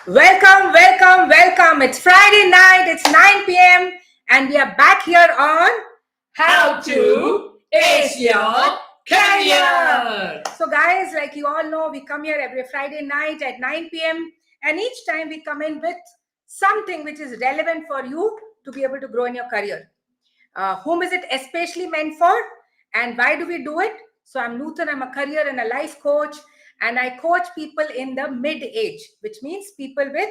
Welcome, welcome, welcome. It's Friday night, it's 9 p.m., and we are back here on How to Ace Your Career. So, guys, like you all know, we come here every Friday night at 9 p.m., and each time we come in with something which is relevant for you to be able to grow in your career. Whom is it especially meant for, and why do we do it? So, I'm Nuthan, I'm a career and a life coach, and I coach people in the mid age, which means people with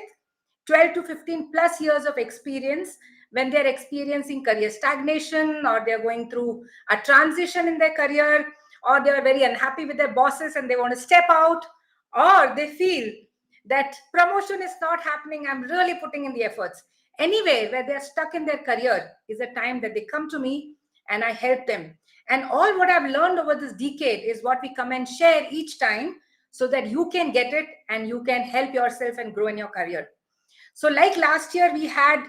12 to 15 plus years of experience when they're experiencing career stagnation, or they're going through a transition in their career, or they're very unhappy with their bosses and they want to step out, or they feel that promotion is not happening. I'm really putting in the efforts. Anyway, where they're stuck in their career is a time that they come to me and I help them. And all what I've learned over this decade is what we come and share each time so that you can get it and you can help yourself and grow in your career. So, like last year, we had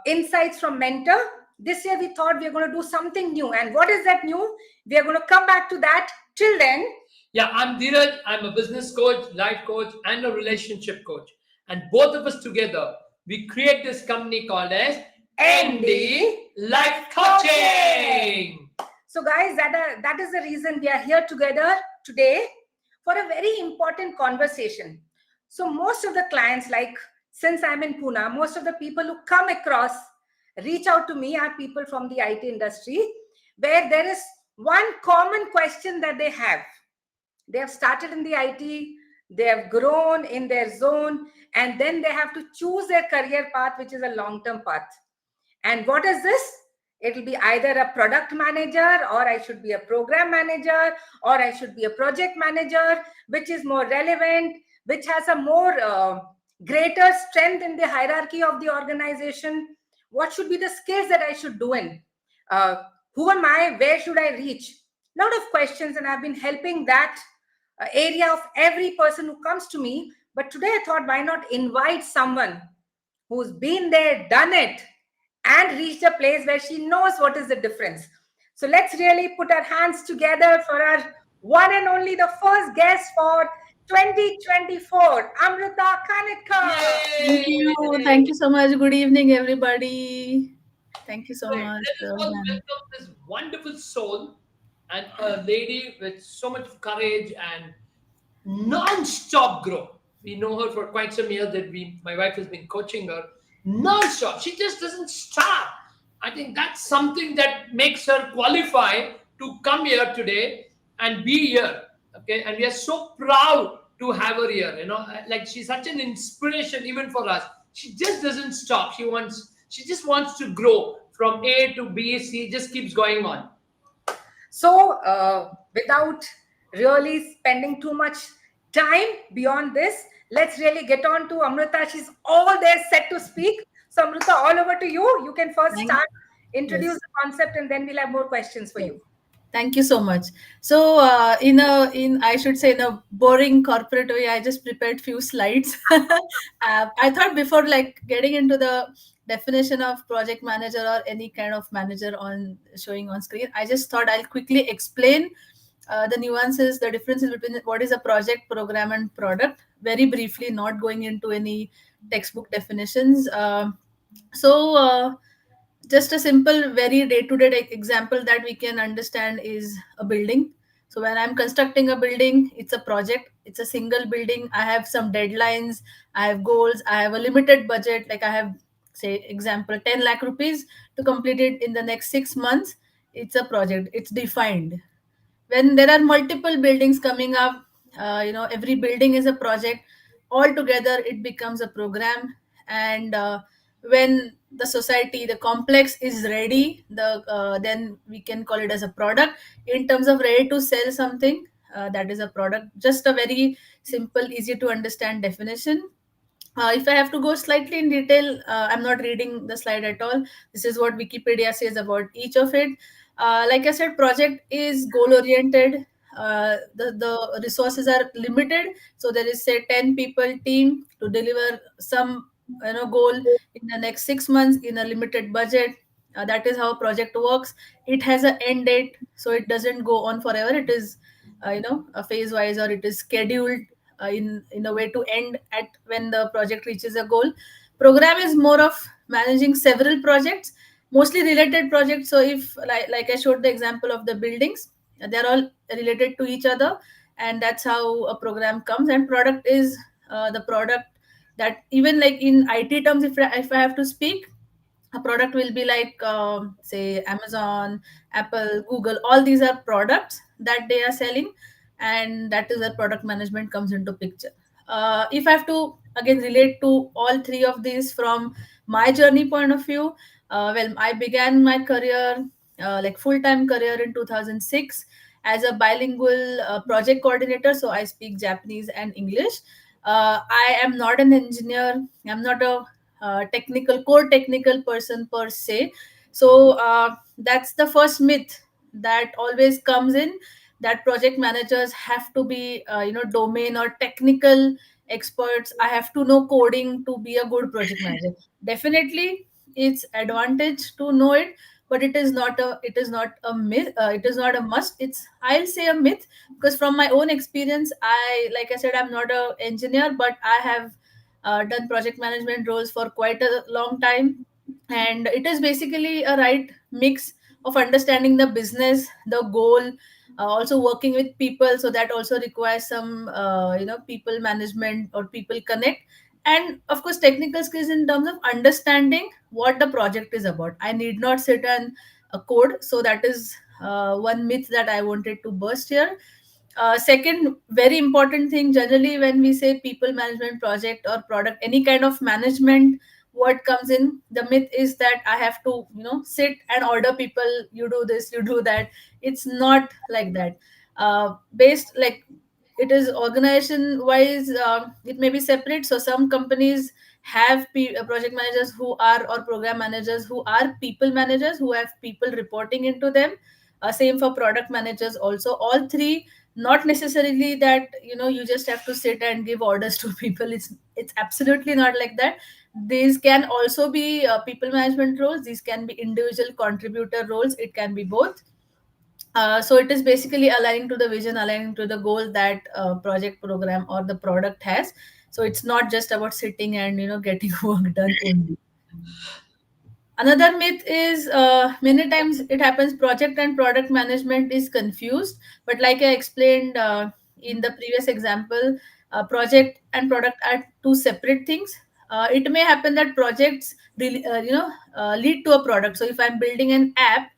insights from Mentor. This year, we thought we are going to do something new. And what is that new? We are going to come back to that. Till then, Yeah, I'm Dheeraj. I'm a business coach, life coach, and a relationship coach. And both of us together, we create this company called as ND Life Coaching. So, guys, that is the reason we are here together today for a very important conversation. So, most of the clients, like since I'm in Pune, most of the people who come across, reach out to me are people from the IT industry, where there is one common question that they have. They have started in the IT, they have grown in their zone, and then they have to choose their career path, which is a long term path. And what is this? It will be either a product manager, or I should be a program manager, or I should be a project manager, which is more relevant, which has a more greater strength in the hierarchy of the organization. What should be the skills that I should do in? Who am I? Where should I reach? A lot of questions, and I've been helping that area of every person who comes to me. But today I thought, why not invite someone who's been there, done it, and reached a place where she knows what is the difference. So let's really put our hands together for our one and only, the first guest for 2024, Amrita Kanetkar. Thank you. Thank you so much. Good evening, everybody. Thank you so So much. let us all welcome this wonderful soul and a lady with so much courage and non-stop growth. We know her for quite some years that my wife has been coaching her non-stop. She just doesn't stop. I think that's something that makes her qualify to come here today and be here. Okay, and we are so proud to have her here. Like she's such an inspiration even for us. She just doesn't stop. She just wants to grow from A to B, C, just keeps going on. So, without really spending too much time beyond this, let's really get on to Amrita. She's all there set to speak. So, Amrita, all over to you. You can first start, introduce the concept, and then we'll have more questions for you. Thank you so much. So, in I should say in a boring corporate way, I just prepared few slides. I thought before like getting into the definition of project manager or any kind of manager on showing on screen, I just thought I'll quickly explain the nuances, the differences between what is a project, program, and product. Very briefly, not going into any textbook definitions. So. Just a simple very day-to-day example that we can understand is a building. So when I'm constructing a building, it's a project, it's a single building. I have some deadlines, I have goals, I have a limited budget. Like I have, say example, 10 lakh rupees to complete it in the next 6 months. It's a project, it's defined. When there are multiple buildings coming up, every building is a project. All together it becomes a program. And when the society, the complex is ready, then we can call it as a product. In terms of ready to sell something, that is a product. Just a very simple, easy to understand definition. If I have to go slightly in detail, I'm not reading the slide at all. This is what Wikipedia says about each of it. Like I said, project is goal oriented. The resources are limited, so there is say 10 people team to deliver some goal in the next 6 months in a limited budget. That is how project works. It has an end date, so it doesn't go on forever. It is a phase wise, or it is scheduled in a way to end at when the project reaches a goal. Program is more of managing several projects, mostly related projects. So if like I showed the example of the buildings, they're all related to each other, and that's how a program comes. And product is the product that, even like in IT terms, if I have to speak, a product will be like say Amazon, Apple, Google. All these are products that they are selling, and that is where product management comes into picture. If I have to again relate to all three of these from my journey point of view, well, I began my career, like full-time career, in 2006 as a bilingual project coordinator. So I speak Japanese and English. I am not an engineer. I'm not a technical core technical person per se. So that's the first myth that always comes in, that project managers have to be domain or technical experts. I have to know coding to be a good project manager. Definitely it's advantage to know it, but it is not a myth. It is not a must. It's, I'll say, a myth, because from my own experience, like I said, I'm not a engineer, but I have done project management roles for quite a long time. And it is basically a right mix of understanding the business, the goal, also working with people. So that also requires some people management or people connect, and of course technical skills in terms of understanding what the project is about. I need not sit and code. So that is one myth that I wanted to burst here. Second very important thing, generally when we say people management project or product, any kind of management word comes in, the myth is that I have to sit and order people, you do this, you do that. It's not like that. Based, like, it is organization wise, it may be separate. So some companies have project managers who are, or program managers who are people managers, who have people reporting into them. Same for product managers also. All three, not necessarily that you just have to sit and give orders to people. It's absolutely not like that. These can also be people management roles. These can be individual contributor roles. It can be both. So it is basically aligning to the vision, aligning to the goal that project, program, or the product has. So it's not just about sitting and getting work done only. Another myth is, many times it happens, project and product management is confused. But like I explained in the previous example, project and product are two separate things. It may happen that projects really, lead to a product. So if I'm building an app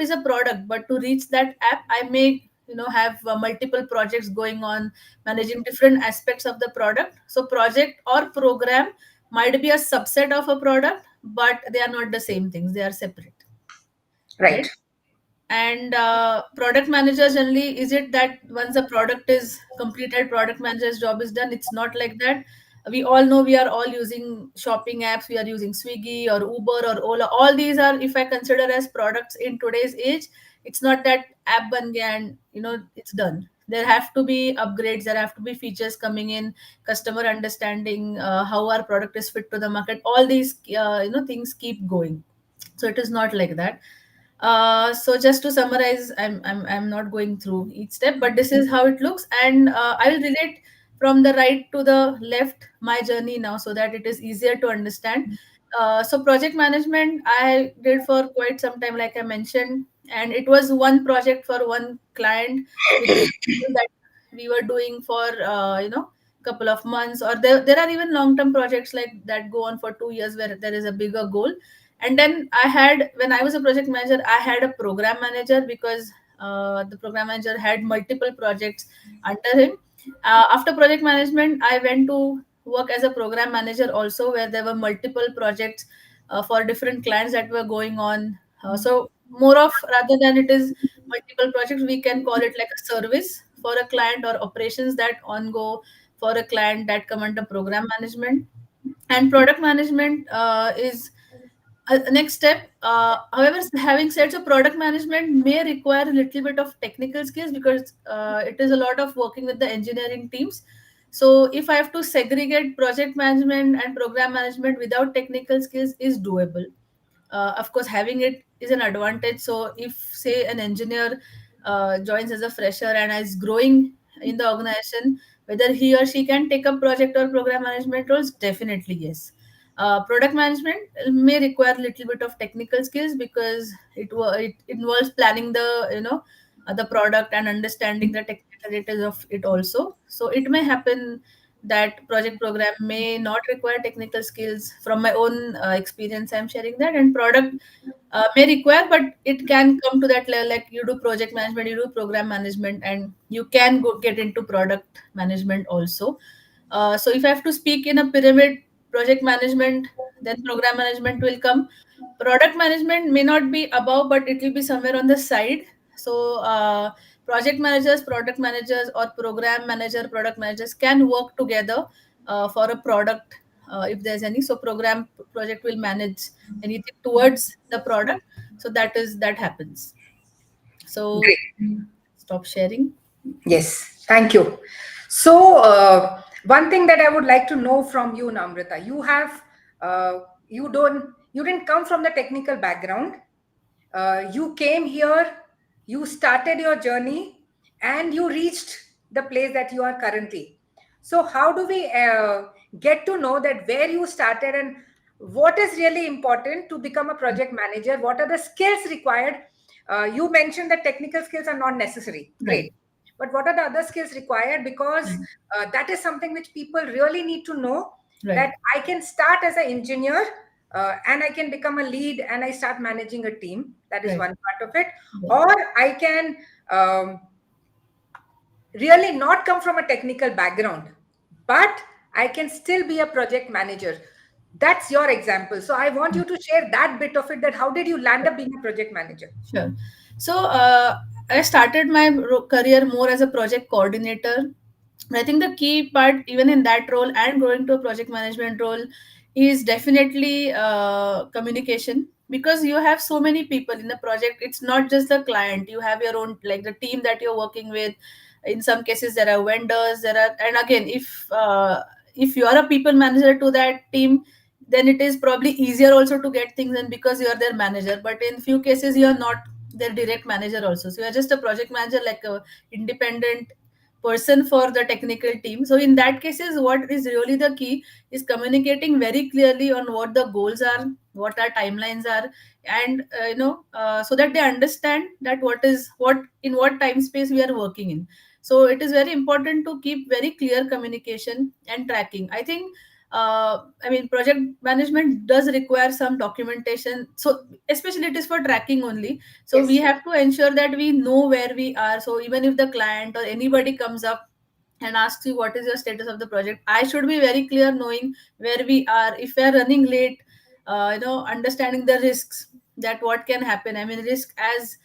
is a product, but to reach that app, I may have multiple projects going on, managing different aspects of the product. So project or program might be a subset of a product, but they are not the same things. They are separate, Right. right? And product manager, generally, is it that once the product is completed, product manager's job is done? It's not like that. We all know, we are all using shopping apps. We are using Swiggy or Uber or Ola. All these are, if I consider as products in today's age. It's not that app ban gaya and it's done. There have to be upgrades. There have to be features coming in, customer understanding, how our product is fit to the market. All these things keep going. So it is not like that. So just to summarize, I'm not going through each step, but this is how it looks, and I will relate from the right to the left my journey now, so that it is easier to understand. So project management I did for quite some time, like I mentioned, and it was one project for one client with a goal that we were doing for couple of months, or there are even long term projects like that go on for 2 years, where there is a bigger goal. And then when I was a project manager, I had a program manager, because the program manager had multiple projects under him. After project management, I went to work as a program manager also, where there were multiple projects for different clients that were going on. So more of, rather than it is multiple projects, we can call it like a service for a client, or operations that ongo for a client that come under program management. And product management is next step. However, having said so, product management may require a little bit of technical skills, because it is a lot of working with the engineering teams. So if I have to segregate, project management and program management without technical skills is doable. Of course, having it is an advantage. So if, say, an engineer joins as a fresher and is growing in the organization, whether he or she can take up project or program management roles, definitely yes. Product management may require a little bit of technical skills because it involves planning the product and understanding the technicalities of it also. So it may happen that project program may not require technical skills. From my own experience, I'm sharing that. And product may require, but it can come to that level, like you do project management, you do program management, and you can go get into product management also. So if I have to speak in a pyramid, project management, then program management will come. Product management may not be above, but it will be somewhere on the side. So project managers, product managers, or program manager, product managers can work together for a product, if there's any. So program project will manage anything towards the product. So that happens. So Great. stop sharing. Yes, thank you. So, one thing that I would like to know from you, Namrita, uh, you didn't come from the technical background. You came here, you started your journey, and you reached the place that you are currently. So, how do we get to know that where you started and what is really important to become a project manager? What are the skills required? You mentioned that technical skills are not necessary. Right. Great. But what are the other skills required? Because Right. that is something which people really need to know, Right. that I can start as an engineer and I can become a lead and I start managing a team. That is Right. one part of it. Right. Or I can really not come from a technical background, but I can still be a project manager. That's your example. So I want you to share that bit of it, that how did you land up being a project manager? Sure. So I started my career more as a project coordinator. I think the key part, even in that role and going to a project management role, is definitely communication, because you have so many people in the project. It's not just the client. You have your own, like the team that you're working with. In some cases, there are vendors. And again, if you are a people manager to that team, then it is probably easier also to get things in because you are their manager. But in few cases, you are not their direct manager also. So you are just a project manager, like a independent person for the technical team. So in that cases, what is really the key is communicating very clearly on what the goals are, what our timelines are, and so that they understand that what in what time space we are working in. So it is very important to keep very clear communication and tracking. I think project management does require some documentation, so especially it is for tracking only. So we Yes. have to ensure that we know where we are. So even if the client or anybody comes up and asks you what is your status of the project, I should be very clear knowing where we are. If we are running late, understanding the risks, that what can happen. I mean, risk as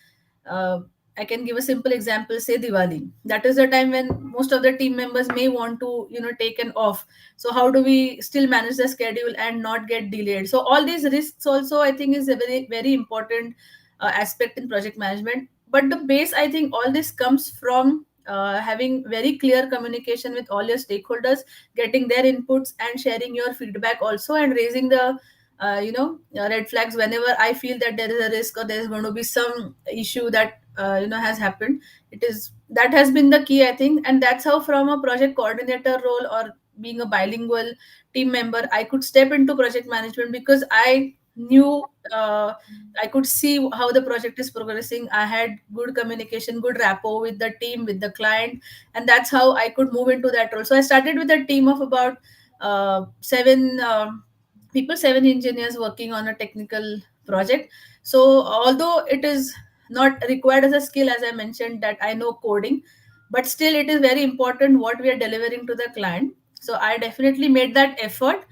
uh, I can give a simple example, say Diwali. That is the time when most of the team members may want to, take an off. So how do we still manage the schedule and not get delayed? So all these risks also, I think, is a very, very important aspect in project management. But the base, I think, all this comes from having very clear communication with all your stakeholders, getting their inputs and sharing your feedback also, and raising the red flags whenever I feel that there is a risk or there is going to be some issue that has happened. It is that has been the key, I think. And that's how, from a project coordinator role or being a bilingual team member, I could step into project management, because I knew, I could see how the project is progressing. I had good communication, good rapport with the team, with the client, and that's how I could move into that role. So I started with a team of about seven people, seven engineers working on a technical project. So although it is not required as a skill, as I mentioned, that I know coding, but still it is very important what we are delivering to the client. So I definitely made that effort.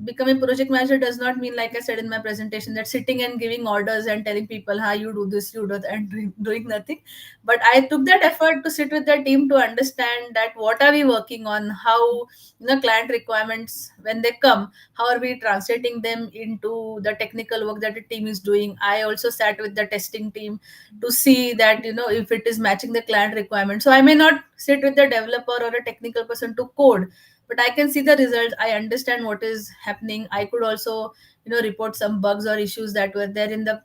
Becoming project manager does not mean, like I said in my presentation, that sitting and giving orders and telling people, "How you do this, you do that," and doing nothing. But I took that effort to sit with the team to understand that what are we working on, how client requirements when they come, how are we translating them into the technical work that the team is doing. I also sat with the testing team to see that if it is matching the client requirement. So I may not sit with the developer or a technical person to code, but I can see the results. I understand what is happening. I could also report some bugs or issues that were there in the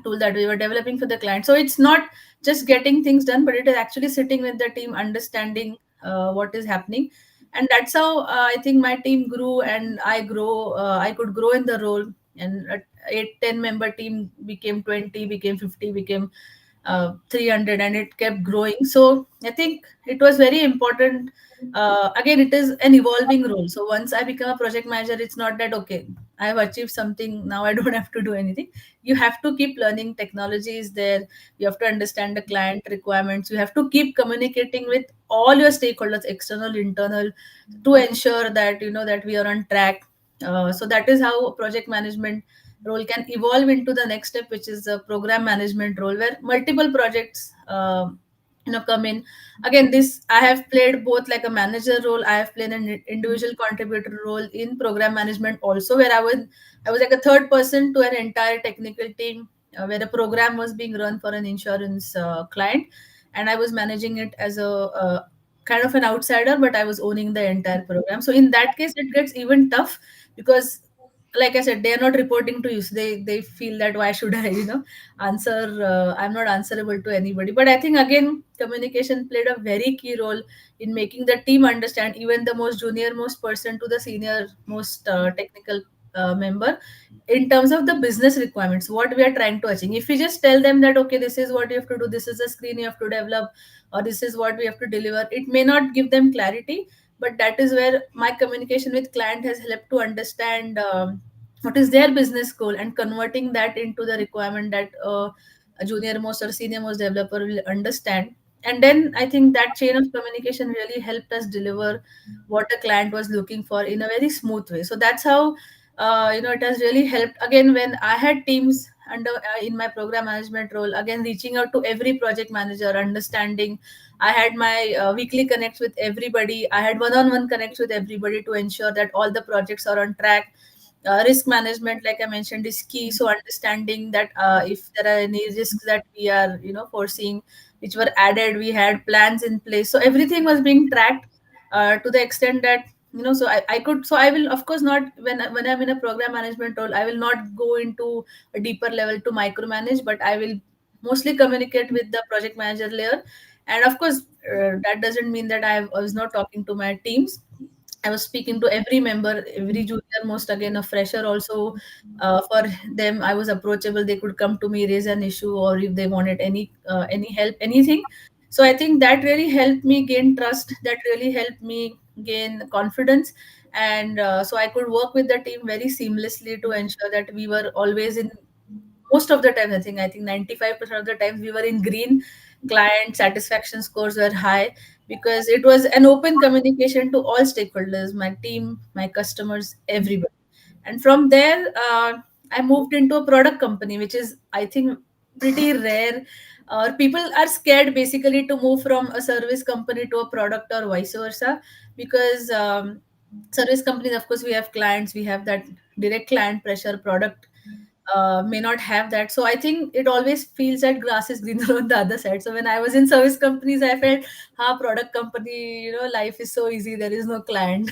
tool that we were developing for the client. So it's not just getting things done, but it is actually sitting with the team, understanding what is happening. And that's how I think my team grew, and I could grow in the role. And 8-10 member team became 20, became 50, became 300, and it kept growing. So I think it was very important. Again, it is an evolving role. So once I become a project manager, it's not that okay, I have achieved something, now I don't have to do anything. You have to keep learning. Technology is there. You have to understand the client requirements. You have to keep communicating with all your stakeholders, external, internal, to ensure that that we are on track. So that is how project management role can evolve into the next step, which is a program management role, where multiple projects come in. Again, this I have played both like a manager role. I have played an individual contributor role in program management also, where I was like a third person to an entire technical team, where a program was being run for an insurance client, and I was managing it as a kind of an outsider, but I was owning the entire program. So in that case, it gets even tough, because like I said, they are not reporting to you, so they feel that why should I answer, I'm not answerable to anybody. But I think again, communication played a very key role in making the team understand, even the most junior most person to the senior most technical member, in terms of the business requirements, what we are trying to achieve. If we just tell them that okay, this is what you have to do, this is a screen you have to develop, or this is what we have to deliver, it may not give them clarity. But that is where my communication with client has helped to understand what is their business goal, and converting that into the requirement that a junior most or senior most developer will understand. And then I think that chain of communication really helped us deliver what a client was looking for in a very smooth way. So that's how it has really helped. Again, when I had teams under in my program management role, again reaching out to every project manager, understanding, I had my weekly connects with everybody. I had one-on-one connects with everybody to ensure that all the projects are on track. Risk management, like I mentioned, is key. So understanding that if there are any risks that we are foreseeing, which were added, we had plans in place, so everything was being tracked to the extent that I could, so I will of course not, when I'm in a program management role, I will not go into a deeper level to micromanage, but I will mostly communicate with the project manager layer. And of course, that doesn't mean that I was not talking to my teams. I was speaking to every member, every junior most, again a fresher also. For them, I was approachable. They could come to me, raise an issue, or if they wanted any help, anything. So I think that really helped me gain trust. That really helped me gain confidence, and so I could work with the team very seamlessly to ensure that we were always in, most of the time, I think 95% of the times we were in green. Client satisfaction scores were high, because it was an open communication to all stakeholders, my team, my customers, everybody. And from there, I moved into a product company, which is, I think, pretty rare. Or people are scared basically to move from a service company to a product, or vice versa, because service companies, of course, we have clients, we have that direct client pressure. Product may not have that. So I think it always feels that grass is greener on the other side. So when I was in service companies, I felt, product company, life is so easy. There is no client.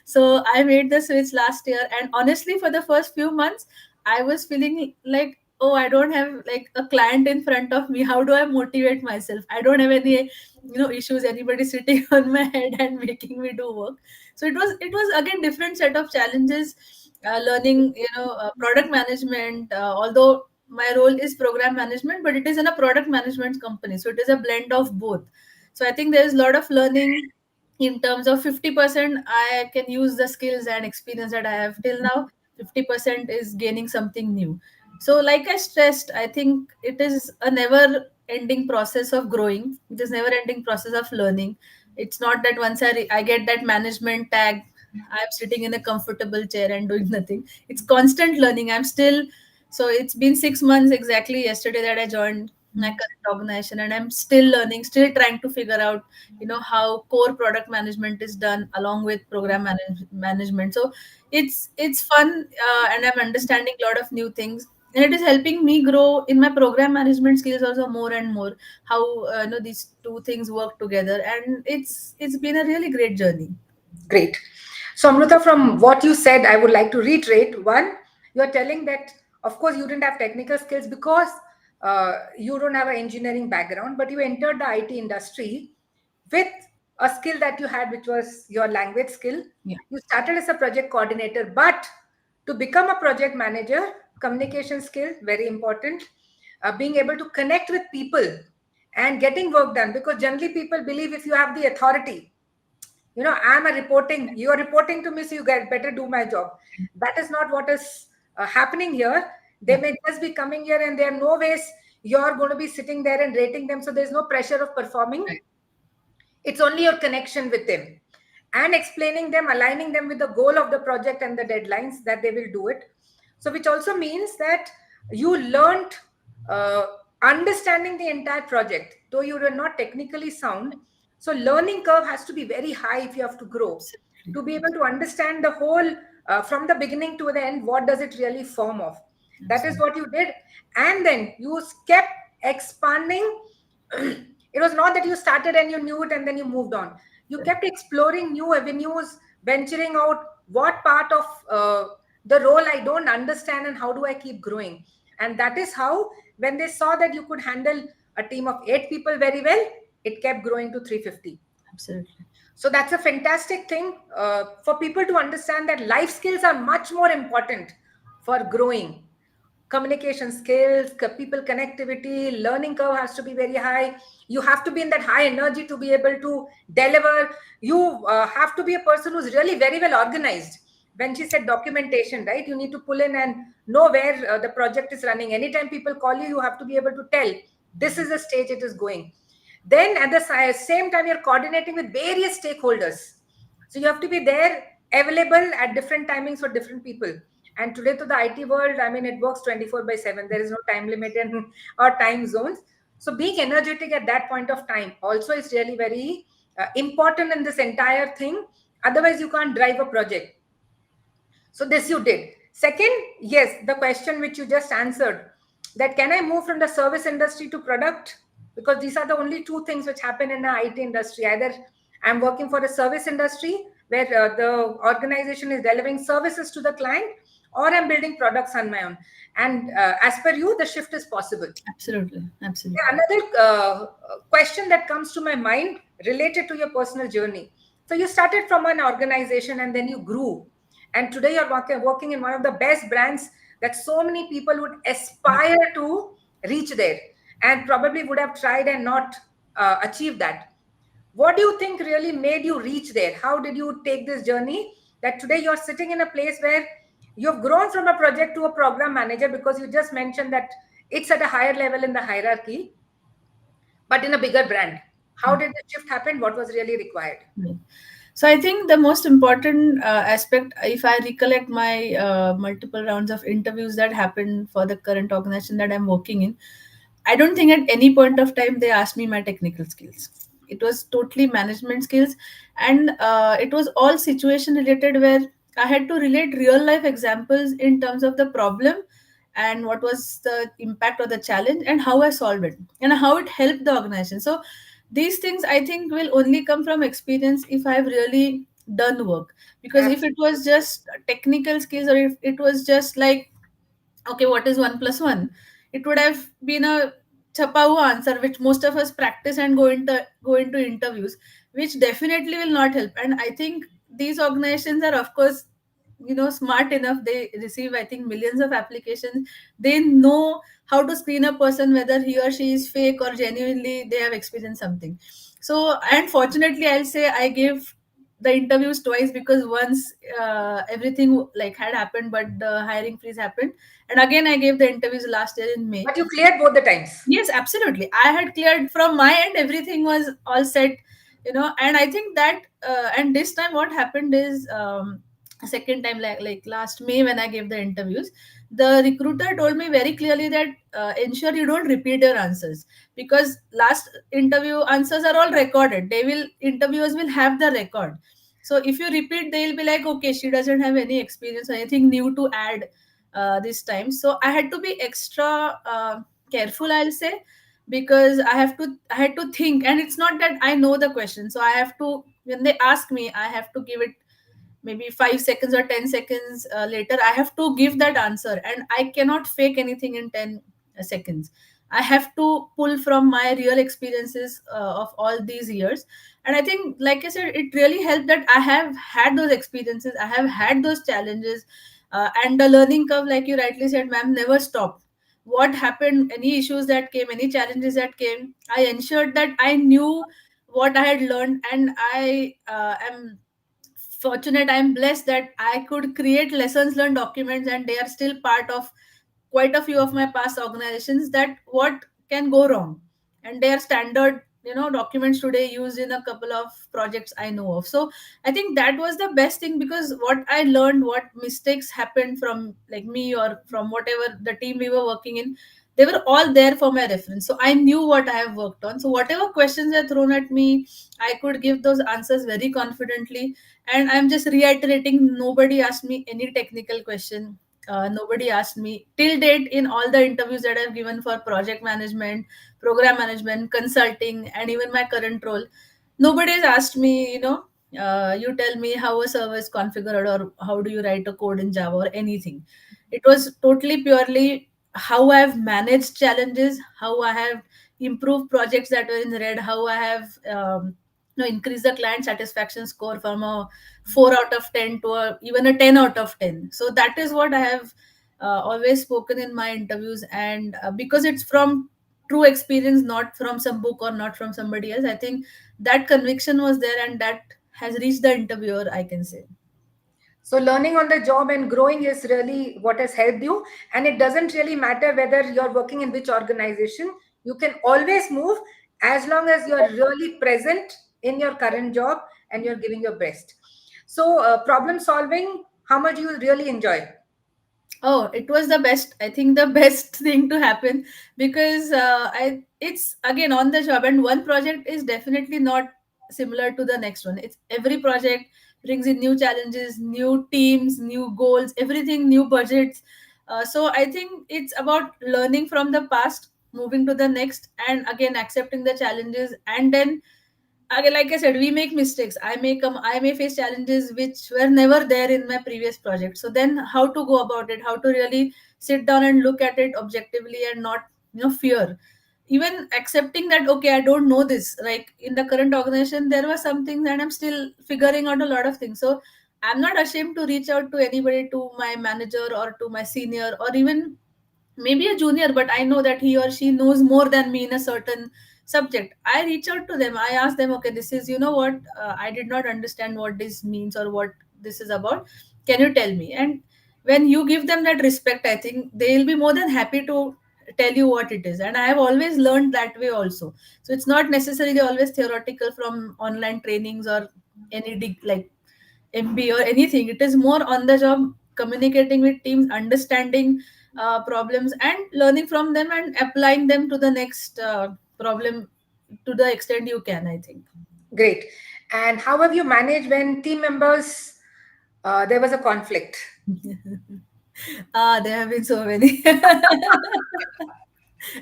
So I made the switch last year. And honestly, for the first few months, I was feeling like, oh, I don't have like a client in front of me. How do I motivate myself? I don't have any, issues. Anybody sitting on my head and making me do work. So it was again different set of challenges, learning product management, although my role is program management, but it is in a product management company, so it is a blend of both. So I think there is a lot of learning. In terms of 50%, I can use the skills and experience that I have till now. 50% is gaining something new. So like I stressed, I think it is a never ending process of growing. It is never ending process of learning. It's not that once I get that management tag, I'm sitting in a comfortable chair and doing nothing. It's constant learning. I'm still, so it's been 6 months exactly yesterday that I joined my current organization, and I'm still learning, still trying to figure out, how core product management is done along with program management. So it's fun, and I'm understanding a lot of new things. And it is helping me grow in my program management skills also more and more. How these two things work together, and it's been a really great journey. Great. So, Amruta, from what you said, I would like to reiterate. One, you are telling that, of course, you didn't have technical skills because you don't have an engineering background, but you entered the IT industry with a skill that you had, which was your language skill. Yeah, You started as a project coordinator, but to become a project manager, communication skill, very important. Being able to connect with people and getting work done, because generally people believe if you have the authority, I'm a reporting, you are reporting to me, so you get better do my job. That is not what is happening here. They yeah, may just be coming here and there are no ways you're going to be sitting there and rating them, so there's no pressure of performing. right. It's only your connection with them and explaining them, aligning them with the goal of the project and the deadlines that they will do it. So which also means that you learned uh, understanding the entire project, though you were not technically sound. So learning curve has to be very high if you have to grow, Absolutely. to be able to understand the whole, from the beginning to the end, what does it really form of. That is Absolutely. what you did. And then you kept expanding. It was not that you started and you knew it and then you moved on. You Right. kept exploring new avenues, venturing out what part of the role I don't understand and how do I keep growing. And that is how, when they saw that you could handle a team of 8 people very well, it kept growing to 350. Absolutely. So that's a fantastic thing for people to understand that life skills are much more important for growing. Communication skills, people connectivity, learning curve has to be very high. You have to be in that high energy to be able to deliver. You have to be a person who's really very well organized. When she said documentation, right? You need to pull in and know where the project is running. Anytime people call you, you have to be able to tell this is the stage it is going. Then at the same time, you're coordinating with various stakeholders. So you have to be there, available at different timings for different people. And today, to the IT world, I mean, it works 24/7. There is no time limit and or time zones. So being energetic at that point of time also is really very important in this entire thing. Otherwise, you can't drive a project. So this you did. Second, yes, the question which you just answered, that can I move from the service industry to product? Because these are the only two things which happen in the IT industry. Either I'm working for a service industry where the organization is delivering services to the client, or I'm building products on my own. And as per you, the shift is possible. Absolutely. Yeah, Absolutely. another question that comes to my mind related to your personal journey. So you started from an organization and then you grew, and today you're working in one of the best brands that so many people would aspire to reach there, and probably would have tried and not achieved that. What do you think really made you reach there? How did you take this journey that today you're sitting in a place where you've grown from a project to a program manager? Because you just mentioned that it's at a higher level in the hierarchy, but in a bigger brand. How Yeah. did the shift happen? What was really required? Right. So I think the most important aspect, if I recollect my multiple rounds of interviews that happened for the current organization that I'm working in, I don't think at any point of time they asked me my technical skills. It was totally management skills, and it was all situation related where I had to relate real life examples in terms of the problem and what was the impact or the challenge and how I solved it and how it helped the organization. So these things I think will only come from experience if I've really done work. Because if it was Absolutely. just technical skills, or if it was just like, okay, what is 1 plus 1, it would have been a chapau answer which most of us practice and go into interviews, which definitely will not help. And I think these organizations are, of course, smart enough. They receive, I think, millions of applications. They know how to screen a person whether he or she is fake or genuinely they have experienced something. So, and fortunately, I'll say I gave the interviews twice, because once everything like had happened, but the hiring freeze happened, and again I gave the interviews last year in May. But you cleared both the times. Yes, absolutely. I had cleared from my end, everything was all set. And I think that, and this time what happened is, second time, like last May when I gave the interviews, the recruiter told me very clearly that ensure you don't repeat your answers, because last interview answers are all recorded. Interviewers will have the record. So if you repeat, they'll be like, okay, she doesn't have any experience or anything new to add this time. So I had to be extra careful, I'll say, because I had to think. And it's not that I know the question, so I have to, when they ask me, I have to give it maybe 5 seconds or 10 seconds later, I have to give that answer, and I cannot fake anything in 10 seconds. I have to pull from my real experiences of all these years. And I think, like I said, it really helped that I have had those experiences, I have had those challenges, and the learning curve, like you rightly said, ma'am, never stopped. What happened, any issues that came, any challenges that came, I ensured that I knew what I had learned. And I am fortunate, I'm blessed that I could create lessons learned documents, and they are still part of quite a few of my past organizations, that what can go wrong, and they are standard, documents today used in a couple of projects I know of. So I think that was the best thing, because what I learned, what mistakes happened from like me or from whatever the team we were working in, they were all there for my reference. So I knew what I have worked on. So whatever questions are thrown at me, I could give those answers very confidently. And I'm just reiterating, nobody asked me any technical question. Nobody asked me till date in all the interviews that I've given for project management, program management, consulting, and even my current role. Nobody has asked me, you tell me how a server is configured, or how do you write a code in Java, or anything. It was totally purely how I have managed challenges, how I have improved projects that were in red, how I have increased the client satisfaction score from a 4 out of 10 to even a 10 out of 10. So that is what I have always spoken in my interviews. And because it's from true experience, not from some book or not from somebody else, I think that conviction was there, and that has reached the interviewer, I can say. So learning on the job and growing is really what has helped you. And it doesn't really matter whether you're working in which organization. You can always move as long as you're really present in your current job and you're giving your best. So problem solving, how much do you really enjoy? Oh, it was the best. I think the best thing to happen, because it's again on the job, and one project is definitely not similar to the next one. It's every project brings in new challenges, new teams, new goals, everything, new budgets. So I think it's about learning from the past, moving to the next, and again accepting the challenges, and then again, like I said, we make mistakes. I may face challenges which were never there in my previous project. So then how to go about it, how to really sit down and look at it objectively, and not fear. Even accepting that, okay, I don't know this. Like in the current organization, there were some things and I'm still figuring out a lot of things. So I'm not ashamed to reach out to anybody, to my manager or to my senior, or even maybe a junior, but I know that he or she knows more than me in a certain subject. I reach out to them, I ask them, okay, this is, what, I did not understand what this means or what this is about, can you tell me? And when you give them that respect, I think they'll be more than happy to tell you what it is. And I have always learned that way also. So it's not necessarily always theoretical from online trainings or any like MB or anything. It is more on the job, communicating with teams, understanding problems, and learning from them and applying them to the next problem to the extent you can, I think. Great. And how have you managed when team members, there was a conflict? There have been so many.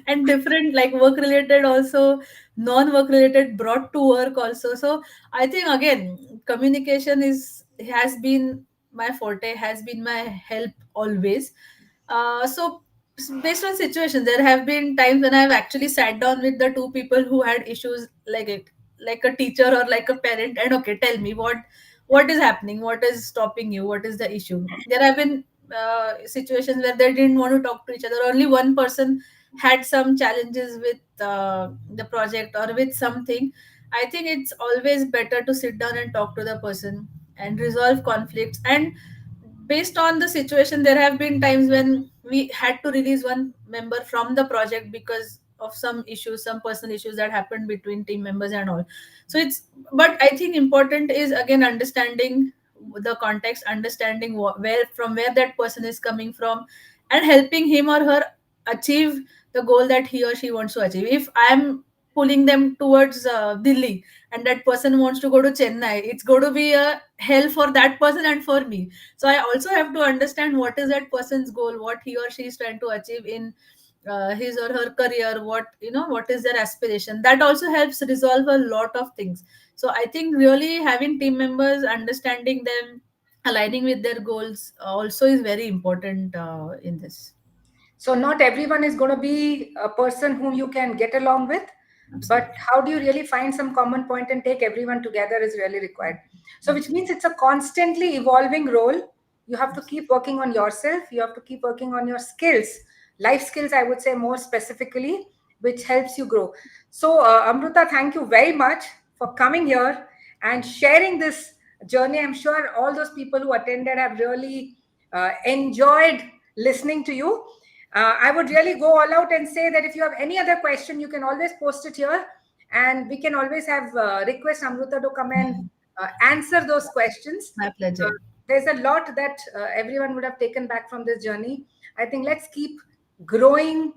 And different, like work related also, non work related, brought to work also. So I think again, communication is has been my forte, has been my help always. So based on situation, there have been times when I've actually sat down with the two people who had issues, like it, like a teacher or like a parent, and okay, tell me what is happening, what is stopping you, what is the issue. There have been situations where they didn't want to talk to each other, only one person had some challenges with the project or with something. I think it's always better to sit down and talk to the person and resolve conflicts. And based on the situation, there have been times when we had to release one member from the project because of some issues, some personal issues that happened between team members and all. So it's, but I think important is again understanding the context, understanding where, from where that person is coming from, and helping him or her achieve the goal that he or she wants to achieve. If I'm pulling them towards Delhi, and that person wants to go to Chennai, it's going to be a hell for that person and for me. So I also have to understand what is that person's goal, what he or she is trying to achieve in his or her career, what, what is their aspiration. That also helps resolve a lot of things. So I think really having team members, understanding them, aligning with their goals also is very important in this. So not everyone is going to be a person whom you can get along with, but how do you really find some common point and take everyone together is really required. So which means it's a constantly evolving role. You have to keep working on yourself. You have to keep working on your skills, life skills, I would say more specifically, which helps you grow. So Amruta, thank you very much for coming here and sharing this journey. I'm sure all those people who attended have really enjoyed listening to you. I would really go all out and say that if you have any other question, you can always post it here, and we can always have request Amruta to come and answer those questions. My pleasure. There's a lot that everyone would have taken back from this journey. I think let's keep growing,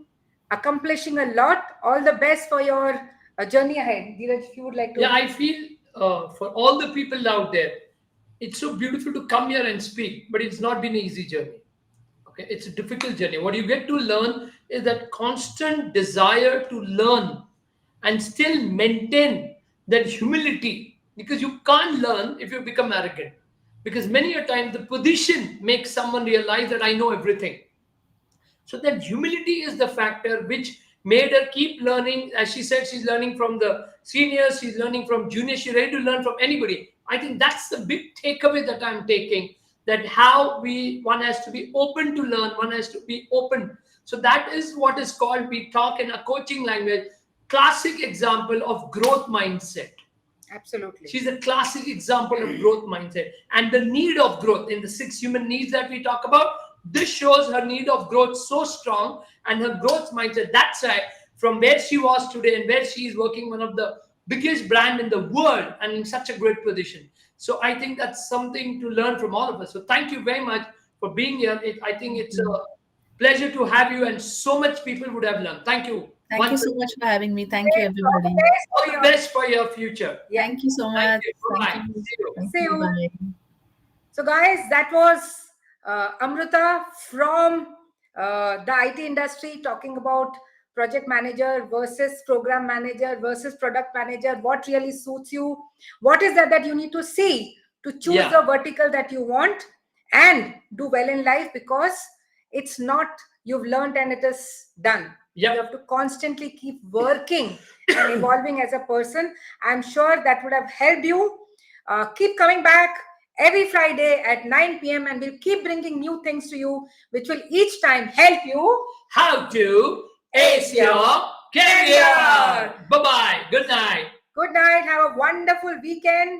accomplishing a lot. All the best for your journey ahead. Dheeraj, if you would like to. Yeah, I feel for all the people out there, it's so beautiful to come here and speak, but it's not been an easy journey. Okay, it's a difficult journey. What you get to learn is that constant desire to learn and still maintain that humility, because you can't learn if you become arrogant. Because many a time the position makes someone realize that I know everything. So that humility is the factor which made her keep learning. As she said, she's learning from the seniors, she's learning from juniors, she's ready to learn from anybody. I think that's the big takeaway that I'm taking. That how one has to be open to learn, one has to be open. So that is what is called, we talk in a coaching language, classic example of growth mindset. Absolutely. She's a classic example of growth mindset and the need of growth in the 6 human needs that we talk about. This shows her need of growth so strong and her growth mindset. That's why from where she was today and where she is working, one of the biggest brand in the world and in such a great position. So I think that's something to learn from all of us. So thank you very much for being here. I think it's a pleasure to have you, and so much people would have learned. Thank you. Thank you so much for having me. Thank you, everybody. All the best for your future. Yeah. Thank you so Thank much. you. Bye-bye. Thank you. See you. Thank See you. you. Bye. So, guys, that was Amruta from the IT industry talking about project manager versus program manager versus product manager. What really suits you? What is that you need to see to choose Yeah. the vertical that you want and do well in life? Because it's not you've learned and it is done. Yep. You have to constantly keep working and evolving as a person. I'm sure that would have helped you. Keep coming back every Friday at 9 p.m. and we'll keep bringing new things to you, which will each time help you How to ace your career. Bye-bye. Good night. Good night. Have a wonderful weekend.